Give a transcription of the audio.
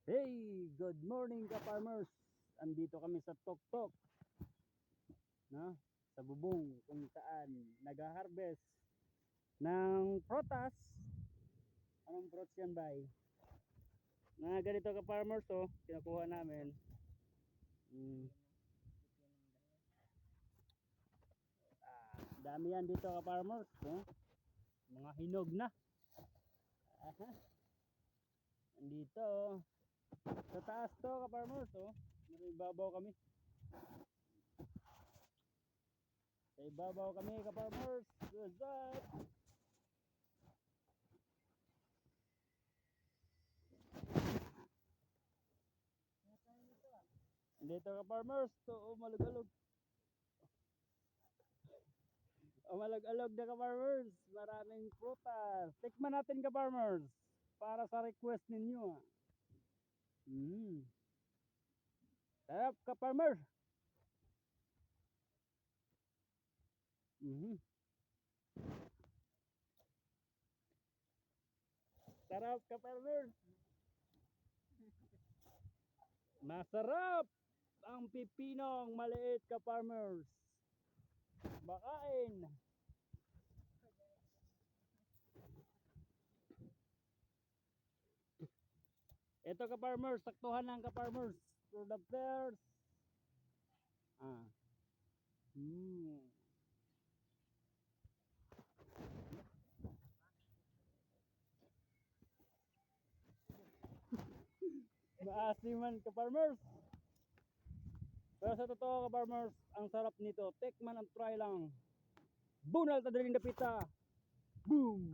Hey, good morning ka-farmers. Andito kami sa Toktok, no? Sa bubong kung saan nag-harvest ng prutas. Anong fruits yan, bay? Na ganito ka-farmers, oh, kinukuha namin. Dami yan dito ka-farmers, no? Mga hinog na. Andito, oh. Sa taas to ka-farmers, oh. Naribabaw kami. Sa ibabaw kami ka-farmers. What's up? Dito ka-farmers, to umalog-alog. Umalog-alog na ka-farmers. Maraming prutas. Tikman natin ka-farmers. Para sa request ninyo. Sarap ka-farmers. Sarap ka-farmers. Masarap ang pipinong maliit ka-farmers. Bakain. Ito ka-farmers, saktuhan lang ka-farmers. For the first. Maasiman ka-farmers. Pero sa totoo ka-farmers, ang sarap nito. Tikman and try lang. Bunal ta daling dapita. Boom!